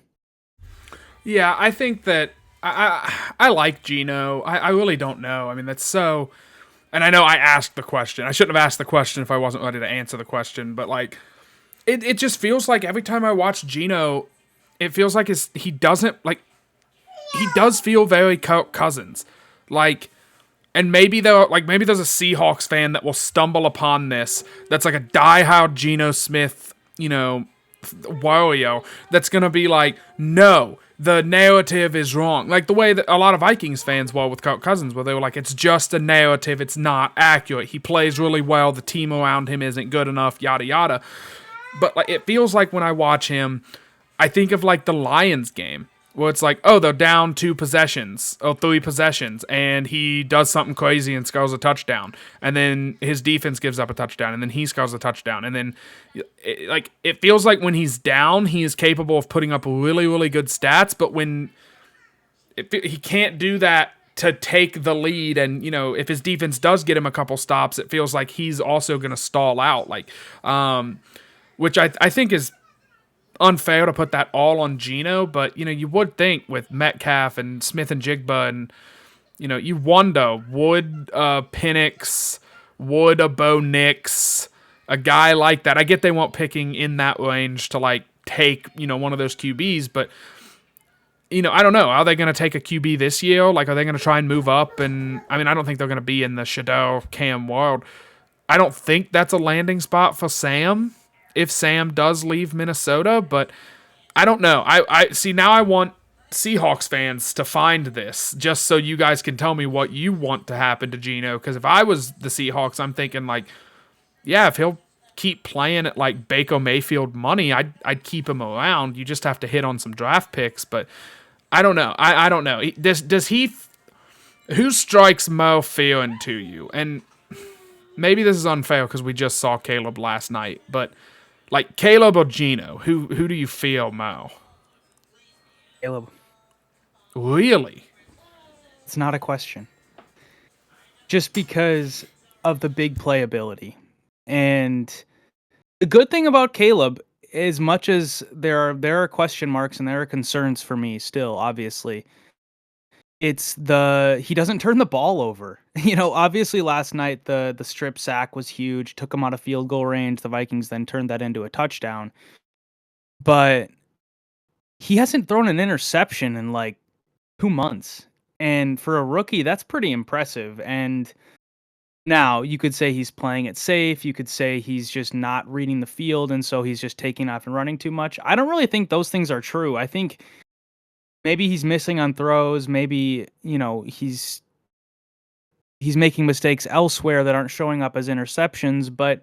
Yeah, I think that I like Geno. I really don't know. I mean, that's so... And I know I asked the question. I shouldn't have asked the question if I wasn't ready to answer the question. But, like, it just feels like every time I watch Geno, it feels like he doesn't, like... He does feel very Cousins. Like... And maybe there's a Seahawks fan that will stumble upon this that's like a diehard Geno Smith, warrior, that's going to be like, no, the narrative is wrong. Like the way that a lot of Vikings fans were with Kirk Cousins, where they were like, it's just a narrative, it's not accurate. He plays really well, the team around him isn't good enough, yada yada. But like it feels like when I watch him, I think of like the Lions game, where it's like, oh, they're down 2 possessions or 3 possessions, and he does something crazy and scores a touchdown, and then his defense gives up a touchdown, and then he scores a touchdown, and then it feels like when he's down, he is capable of putting up really, really good stats, but when he can't do that to take the lead, and if his defense does get him a couple stops, it feels like he's also going to stall out, which I think is unfair to put that all on Geno, but you would think with Metcalf and Smith and Jigba, and you wonder, would Penix, would a Bo Nix, a guy like that? I get they weren't picking in that range to like take one of those QBs, but I don't know. Are they going to take a QB this year? Like, are they going to try and move up? And I mean, I don't think they're going to be in the Shador Cam world. I don't think that's a landing spot for Sam if Sam does leave Minnesota, but I don't know. I see, now I want Seahawks fans to find this just so you guys can tell me what you want to happen to Geno, because if I was the Seahawks, I'm thinking like, yeah, if he'll keep playing at like Baker Mayfield money, I'd keep him around. You just have to hit on some draft picks, but I don't know. I don't know. Who strikes more fear into you? And maybe this is unfair because we just saw Caleb last night, but like Caleb or Geno, who do you feel more? Caleb. Really? It's not a question. Just because of the big playability. And the good thing about Caleb as much as there are question marks and there are concerns for me still, obviously, it's he doesn't turn the ball over. Obviously last night the strip sack was huge, took him out of field goal range. The Vikings then turned that into a touchdown. But he hasn't thrown an interception in like 2 months. And for a rookie, that's pretty impressive. And now you could say he's playing it safe. You could say he's just not reading the field, and so he's just taking off and running too much. I don't really think those things are true. I think maybe he's missing on throws. Maybe, he's making mistakes elsewhere that aren't showing up as interceptions, but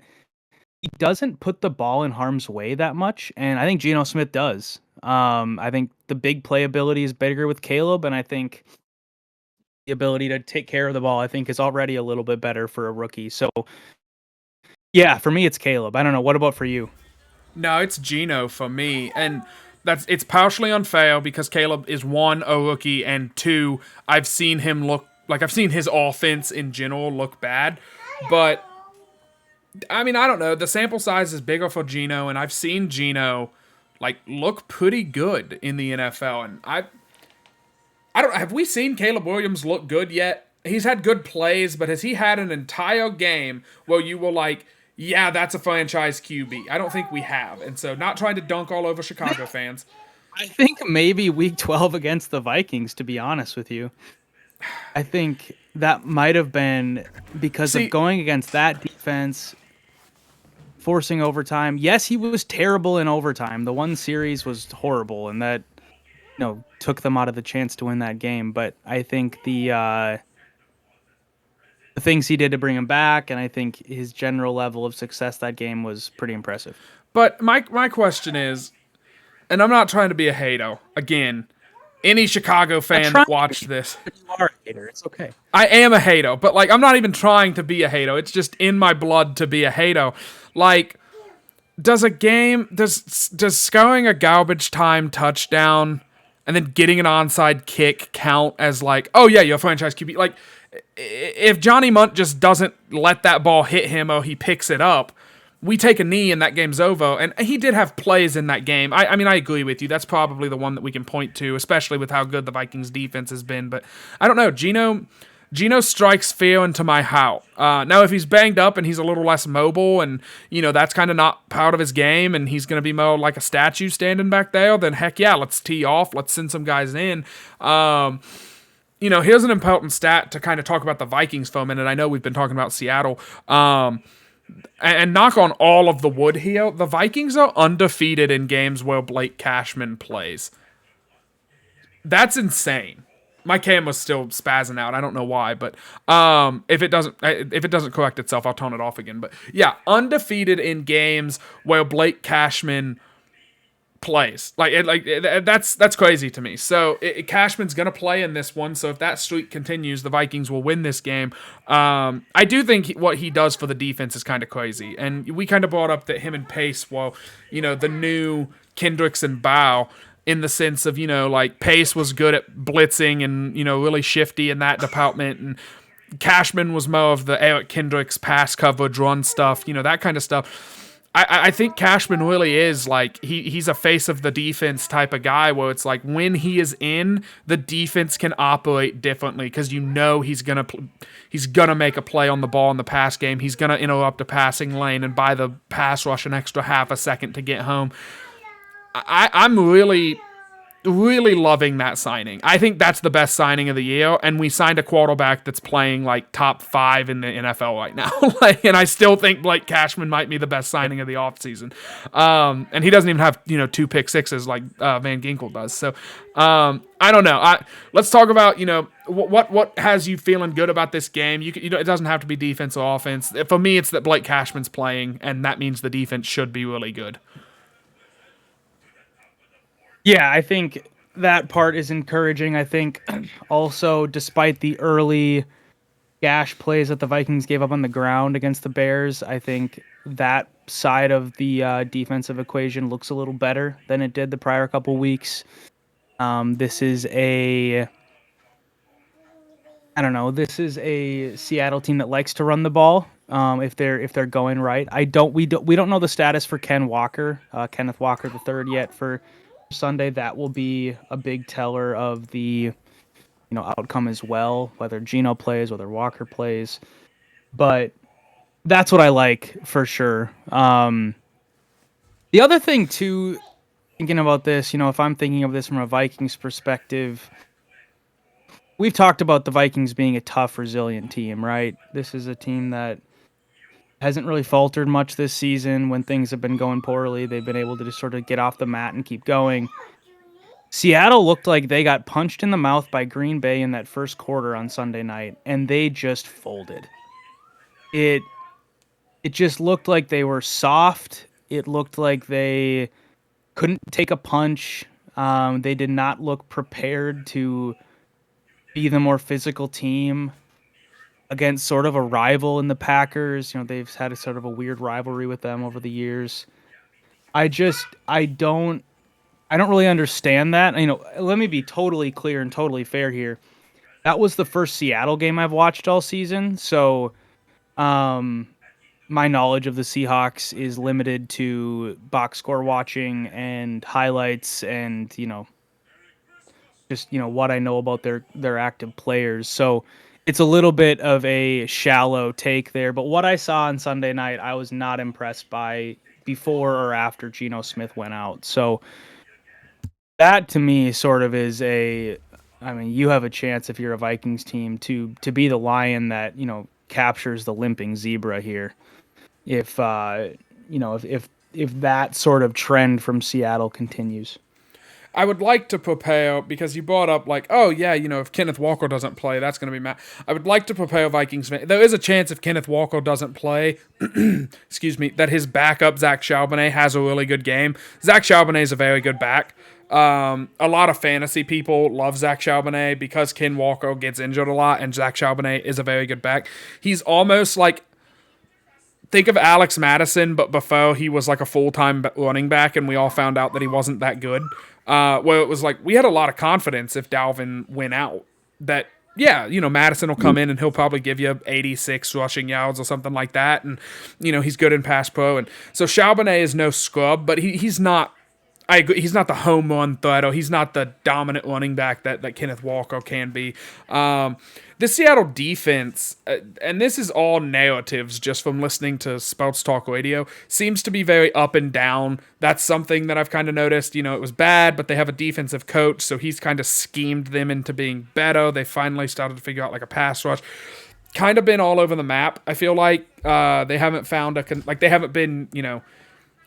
he doesn't put the ball in harm's way that much, and I think Geno Smith does. I think the big playability is bigger with Caleb, and I think the ability to take care of the ball, I think, is already a little bit better for a rookie. So, yeah, for me, it's Caleb. I don't know. What about for you? No, it's Geno for me, and it's partially unfair because Caleb is one, a rookie, and two, I've seen him look like I've seen his offense in general look bad, but I mean I don't know. The sample size is bigger for Geno, and I've seen Geno like look pretty good in the NFL, and I don't have we seen Caleb Williams look good yet? He's had good plays, but has he had an entire game where you were like, yeah, that's a franchise QB? I don't think we have. And so not trying to dunk all over Chicago fans. I think maybe week 12 against the Vikings, to be honest with you. I think that might have been because of going against that defense, forcing overtime. Yes, he was terrible in overtime. The one series was horrible, and that took them out of the chance to win that game. But I think the things he did to bring him back, and I think his general level of success that game was pretty impressive. But my question is, and I'm not trying to be a hater. Again, any Chicago fan that watched this, you are a hater. It's okay. I am a hater, but like I'm not even trying to be a hater. It's just in my blood to be a hater. Like, does scoring a garbage time touchdown and then getting an onside kick count as like, oh yeah, you're a franchise QB? Like, if Johnny Munt just doesn't let that ball hit him or he picks it up, we take a knee and that game's over. And he did have plays in that game. I mean, I agree with you. That's probably the one that we can point to, especially with how good the Vikings defense has been. But I don't know. Geno strikes fear into my heart. Now, if he's banged up and he's a little less mobile and, that's kind of not part of his game and he's going to be more like a statue standing back there, then heck yeah, let's tee off. Let's send some guys in. Here's an important stat to kind of talk about the Vikings for a minute. I know we've been talking about Seattle. And knock on all of the wood here, the Vikings are undefeated in games where Blake Cashman plays. That's insane. My camera's still spazzing out. I don't know why, but if it doesn't correct itself, I'll turn it off again. But yeah, undefeated in games where Blake Cashman plays. That's crazy to me. So Cashman's gonna play in this one. So if that streak continues, the Vikings will win this game. I do think what he does for the defense is kind of crazy, and we kind of brought up that him and Pace, the new Kendricks and Bow, in the sense of like Pace was good at blitzing and really shifty in that department, and Cashman was more of the Eric Kendricks pass coverage run stuff, that kind of stuff. I think Cashman really is like he's a face of the defense type of guy where it's like when he is in, the defense can operate differently because he's gonna make a play on the ball in the pass game. He's gonna interrupt a passing lane and buy the pass rush an extra half a second to get home. I'm really, really loving that signing. I think that's the best signing of the year, and we signed a quarterback that's playing like top 5 in the NFL right now. And I still think Blake Cashman might be the best signing of the offseason. And he doesn't even have 2 pick sixes like Van Ginkel does. So I don't know. Let's talk about what has you feeling good about this game. It doesn't have to be defense or offense. For me, it's that Blake Cashman's playing, and that means the defense should be really good. Yeah, I think that part is encouraging. I think also, despite the early gash plays that the Vikings gave up on the ground against the Bears, I think that side of the defensive equation looks a little better than it did the prior couple weeks. This is a Seattle team that likes to run the ball, if they're going right. We don't know the status for Kenneth Walker the third yet for Sunday. That will be a big teller of the outcome as well, whether Geno plays, whether Walker plays. But that's what I like for sure. The other thing too, thinking about this, if I'm thinking of this from a Vikings perspective, we've talked about the Vikings being a tough, resilient team, right? This is a team that hasn't really faltered much this season. When things have been going poorly, they've been able to just sort of get off the mat and keep going. Seattle looked like they got punched in the mouth by Green Bay in that first quarter on Sunday night, and they just folded. It just looked like they were soft. It looked like they couldn't take a punch. They did not look prepared to be the more physical team against sort of a rival in the Packers. They've had a sort of a weird rivalry with them over the years. I don't really understand that. Let me be totally clear and totally fair here. That was the first Seattle game I've watched all season, so my knowledge of the Seahawks is limited to box score watching and highlights and just what I know about their active players. So it's a little bit of a shallow take there, but what I saw on Sunday night, I was not impressed by before or after Geno Smith went out. So that to me sort of is you have a chance if you're a Vikings team to be the lion that, captures the limping zebra here. If if that sort of trend from Seattle continues. I would like to prepare, because you brought up like, oh yeah, if Kenneth Walker doesn't play, that's going to be mad. I would like to prepare Vikings fans. There is a chance if Kenneth Walker doesn't play, excuse me, that his backup Zach Charbonnet has a really good game. Zach Charbonnet is a very good back. A lot of fantasy people love Zach Charbonnet because Ken Walker gets injured a lot, and Zach Charbonnet is a very good back. He's almost like, think of Alex Madison, but before he was like a full-time running back, and we all found out that he wasn't that good. Where it was like, we had a lot of confidence if Dalvin went out that, yeah, Madison will come in and he'll probably give you 86 rushing yards or something like that. And, he's good in pass pro. And so Charbonnet is no scrub, but he's not, I agree, he's not the home run threat, or he's not the dominant running back that Kenneth Walker can be. The Seattle defense, and this is all narratives just from listening to Spouts Talk Radio, seems to be very up and down. That's something that I've kind of noticed. It was bad, but they have a defensive coach, so he's kind of schemed them into being better. They finally started to figure out like a pass rush. Kind of been all over the map. I feel like they haven't found they haven't been,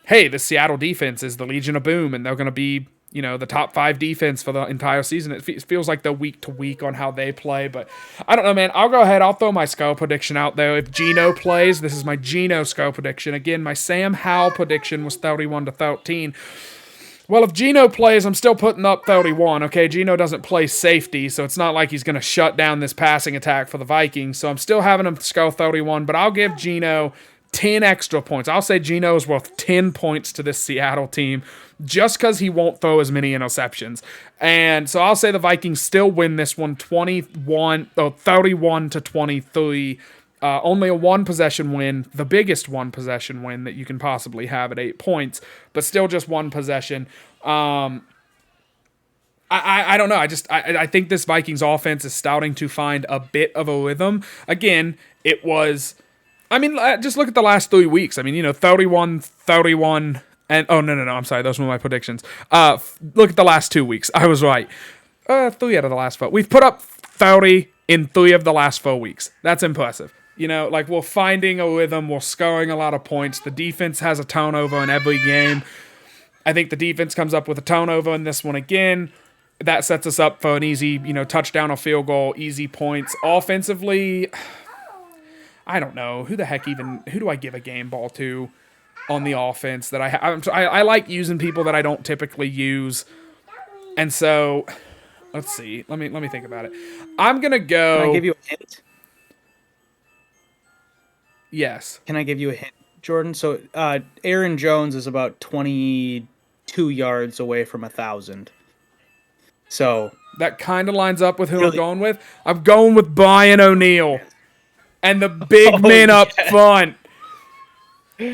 hey, the Seattle defense is the Legion of Boom, and they're going to be, the top 5 defense for the entire season. It feels like they're week to week on how they play, but I don't know, man. I'll go ahead. I'll throw my score prediction out there. If Geno plays, this is my Geno score prediction. Again, my Sam Howell prediction was 31-13. Well, if Geno plays, I'm still putting up 31. Okay, Geno doesn't play safety, so it's not like he's going to shut down this passing attack for the Vikings. So I'm still having him score 31, but I'll give Geno 10 extra points. I'll say Geno is worth 10 points to this Seattle team just because he won't throw as many interceptions. And so I'll say the Vikings still win this one 31-23. Only a one-possession win, the biggest one-possession win that you can possibly have at 8 points, but still just one possession. I don't know. I think this Vikings offense is starting to find a bit of a rhythm. Again, it was... just look at the last 3 weeks. 31, 31, and... Oh, no, I'm sorry. Those were my predictions. Look at the last 2 weeks. I was right. 3 out of the last 4. We've put up 30 in 3 of the last 4 weeks. That's impressive. We're finding a rhythm. We're scoring a lot of points. The defense has a turnover in every game. I think the defense comes up with a turnover in this one again. That sets us up for an easy, touchdown or field goal, easy points. Offensively... I don't know. Who do I give a game ball to on the offense that I like using people that I don't typically use. And so, let's see. Let me think about it. I'm going to go... Can I give you a hint? Yes. Can I give you a hint, Jordan? So, Aaron Jones is about 22 yards away from 1,000. So... That kind of lines up with who I'm going with. I'm going with Brian O'Neill. and the big Oh, men up yeah. front.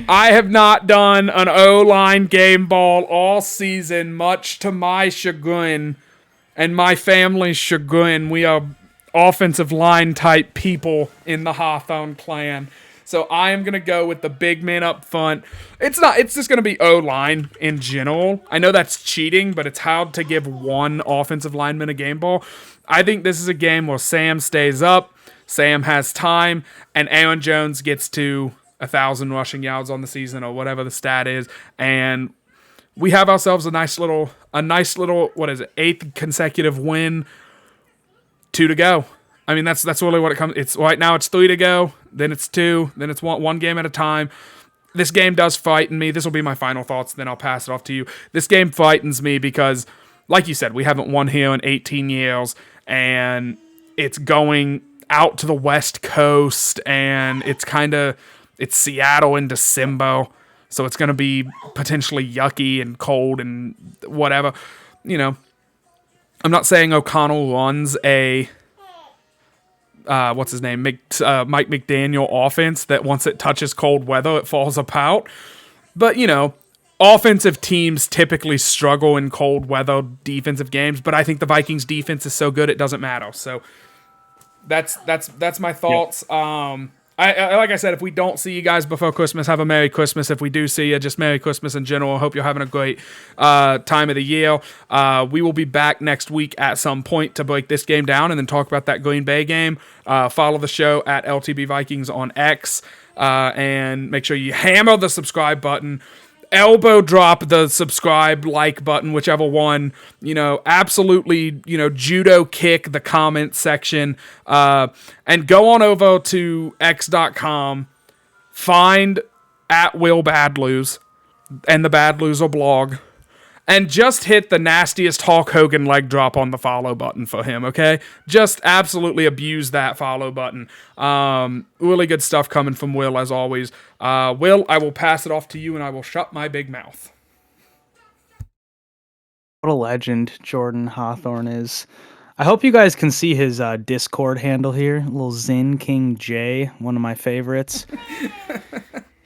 I have not done an O-line game ball all season, much to my chagrin and my family's chagrin. We are offensive line type people in the Hawthorne clan. So I am going to go with the big men up front. It's just going to be O-line in general. I know that's cheating, but it's hard to give one offensive lineman a game ball. I think this is a game where Sam stays up, Sam has time, and Aaron Jones gets to 1,000 rushing yards on the season or whatever the stat is, and we have ourselves a nice little what is it, 8th consecutive win. 2 to go. I mean, that's really what it comes. It's right now it's 3 to go, then it's 2, then it's one game at a time. This game does frighten me. This will be my final thoughts, then I'll pass it off to you. This game frightens me because, like you said, we haven't won here in 18 years, and it's going out to the West Coast, and it's Seattle in December, so it's going to be potentially yucky and cold and whatever. You know, I'm not saying O'Connell runs a what's his name, Mike McDaniel offense that once it touches cold weather, it falls apart. But, you know, offensive teams typically struggle in cold weather defensive games, but I think the Vikings defense is so good it doesn't matter. So that's my thoughts. Yep. I like I said, if we don't see you guys before Christmas, have a Merry Christmas. If we do see you, just Merry Christmas in general. I hope you're having a great time of the year. We will be back next week at some point to break this game down and then talk about that Green Bay game. Follow the show at LTB Vikings on X, and make sure you hammer the subscribe button. Elbow drop the subscribe, like button, whichever one, absolutely, judo kick the comment section, and go on over to x.com, find at Will Badlose and the Badloser blog, and just hit the nastiest Hulk Hogan leg drop on the follow button for him, okay? Just absolutely abuse that follow button. Really good stuff coming from Will, as always. Will, I will pass it off to you, and I will shut my big mouth. What a legend Jordan Hawthorne is. I hope you guys can see his Discord handle here. Little Zen King J, one of my favorites.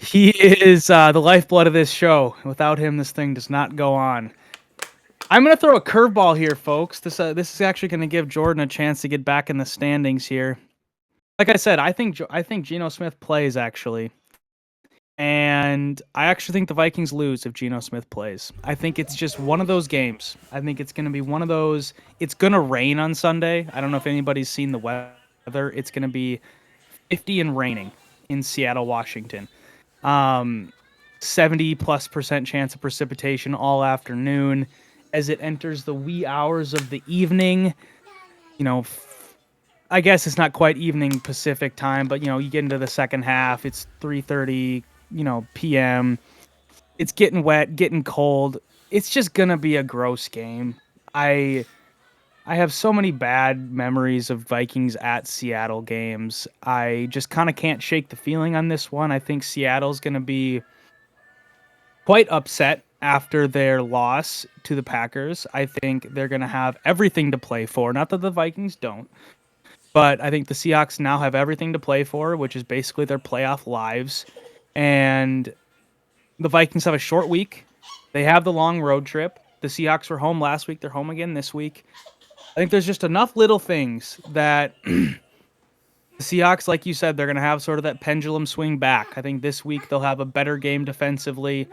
He is the lifeblood of this show. Without him, this thing does not go on. I'm going to throw a curveball here, folks. This is actually going to give Jordan a chance to get back in the standings here. Like I said, I think Geno Smith plays, actually. And I actually think the Vikings lose if Geno Smith plays. I think it's just one of those games. I think it's going to be one of those. It's going to rain on Sunday. I don't know if anybody's seen the weather. It's going to be 50 and raining in Seattle, Washington. 70+% chance of precipitation all afternoon as it enters the wee hours of the evening. I guess it's not quite evening Pacific time, but you get into the second half. It's 3:30, p.m. It's getting wet, getting cold. It's just gonna be a gross game. I have so many bad memories of Vikings at Seattle games. I just kind of can't shake the feeling on this one. I think Seattle's going to be quite upset after their loss to the Packers. I think they're going to have everything to play for. Not that the Vikings don't, but I think the Seahawks now have everything to play for, which is basically their playoff lives. And the Vikings have a short week. They have the long road trip. The Seahawks were home last week. They're home again this week. I think there's just enough little things that the Seahawks, like you said, they're going to have sort of that pendulum swing back. I think this week they'll have a better game defensively.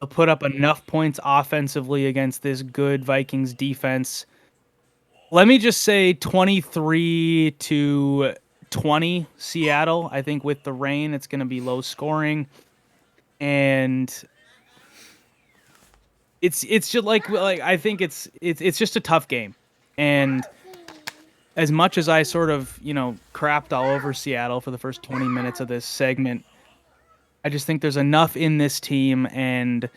They'll put up enough points offensively against this good Vikings defense. Let me just say 23-20 Seattle. I think with the rain, it's going to be low scoring. And it's just like I think it's just a tough game. And as much as I sort of, crapped all over Seattle for the first 20 minutes of this segment, I just think there's enough in this team and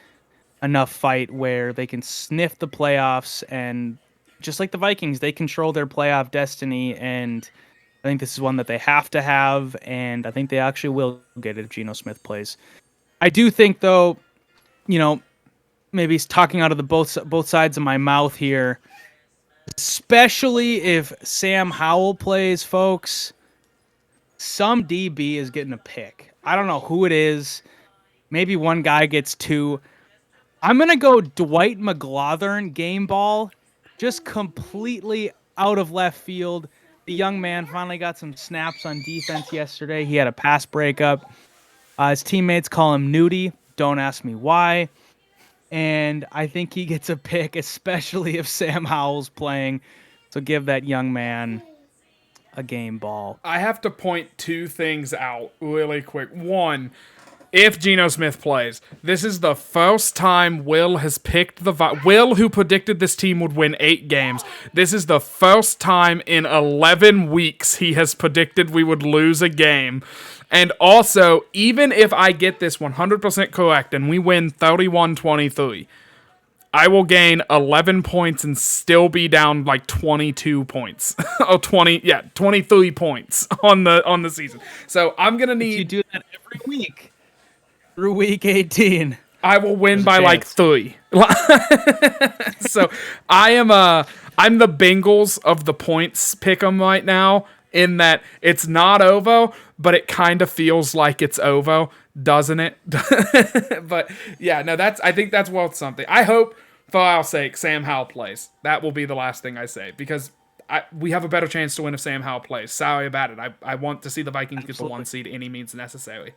enough fight where they can sniff the playoffs, and just like the Vikings, they control their playoff destiny, and I think this is one that they have to have, and I think they actually will get it if Geno Smith plays. I do think, though, maybe he's talking out of the both sides of my mouth here, especially if Sam Howell plays, folks. some DB is getting a pick. I don't know who it is. Maybe one guy gets 2. I'm going to go Dwight McGlothern game ball, just completely out of left field. The young man finally got some snaps on defense yesterday. He had a pass breakup. His teammates call him Nudie. Don't ask me why. And I think he gets a pick, especially if Sam Howell's playing. So give that young man a game ball. I have to point 2 things out really quick. One, if Geno Smith plays, this is the first time Will has picked Will, who predicted this team would win 8 games. This is the first time in 11 weeks he has predicted we would lose a game. And also, even if I get this 100% correct and we win 31-23, I will gain 11 points and still be down like 22 points. Oh, 23 points on the season. So I'm going to need... You do that every week through week 18. I will win by like 3. So I'm the Bengals of the points pick'em right now, in that it's not over, but it kind of feels like it's over, doesn't it? But yeah, no, I think that's worth something. I hope, for our sake, Sam Howell plays. That will be the last thing I say, because we have a better chance to win if Sam Howell plays. Sorry about it. I want to see the Vikings get the 1 seed any means necessary.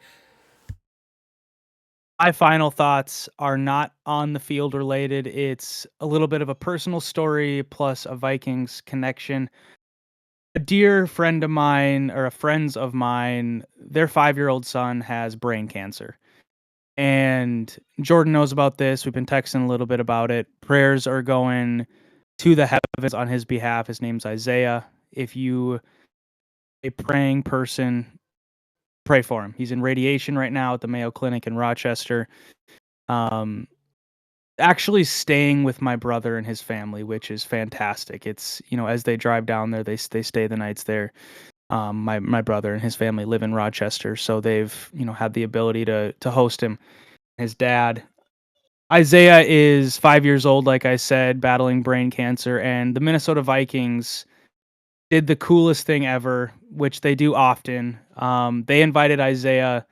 My final thoughts are not on the field related. It's a little bit of a personal story plus a Vikings connection. A dear friend of mine, or a friends of mine, their 5-year-old son has brain cancer. And Jordan knows about this. We've been texting a little bit about it. Prayers are going to the heavens on his behalf. His name's Isaiah. If you a praying person, pray for him. He's in radiation right now at the Mayo Clinic in Rochester. Actually staying with my brother and his family, which is fantastic. It's, as they drive down there, they stay the nights there. My brother and his family live in Rochester, so they've, had the ability to host him. His dad, Isaiah, is 5 years old, like I said, battling brain cancer, and the Minnesota Vikings did the coolest thing ever, which they do often. They invited Isaiah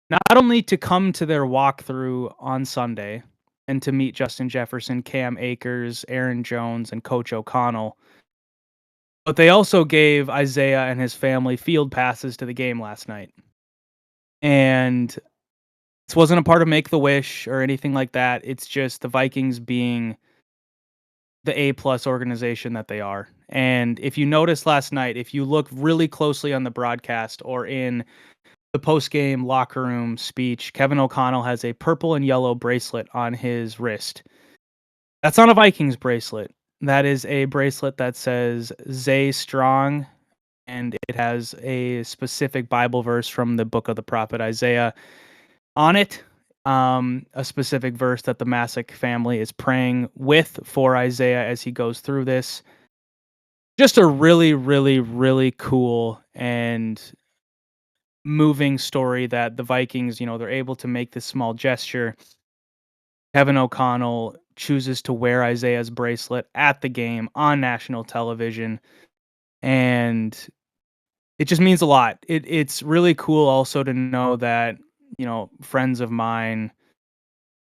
not only to come to their walkthrough on Sunday and to meet Justin Jefferson, Cam Akers, Aaron Jones, and Coach O'Connell, but they also gave Isaiah and his family field passes to the game last night. And this wasn't a part of Make the Wish or anything like that. It's just the Vikings being the A+ organization that they are. And if you noticed last night, if you look really closely on the broadcast or in the post-game locker room speech, Kevin O'Connell has a purple and yellow bracelet on his wrist. That's not a Vikings bracelet. That is a bracelet that says Zay Strong, and it has a specific Bible verse from the book of the prophet Isaiah on it. A specific verse that the Masick family is praying with for Isaiah as he goes through this. Just a really, really, really cool and moving story that the Vikings, they're able to make this small gesture. Kevin O'Connell chooses to wear Isaiah's bracelet at the game on national television, and it just means a lot. It's really cool also to know that, friends of mine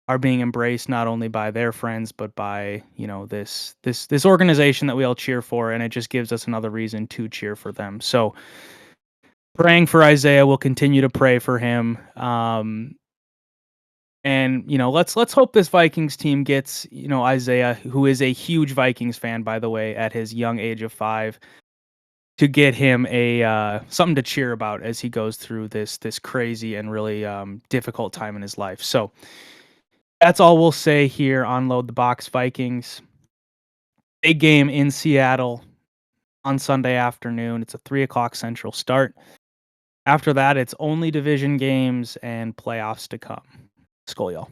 are being embraced not only by their friends, but by, this organization that we all cheer for, and it just gives us another reason to cheer for them. So praying for Isaiah, we'll continue to pray for him. And, let's hope this Vikings team gets, Isaiah, who is a huge Vikings fan, by the way, at his young age of 5, to get him a something to cheer about as he goes through this crazy and really difficult time in his life. So that's all we'll say here on Load the Box Vikings. Big game in Seattle on Sunday afternoon. It's a 3:00 Central start. After that, it's only division games and playoffs to come. Skol, y'all.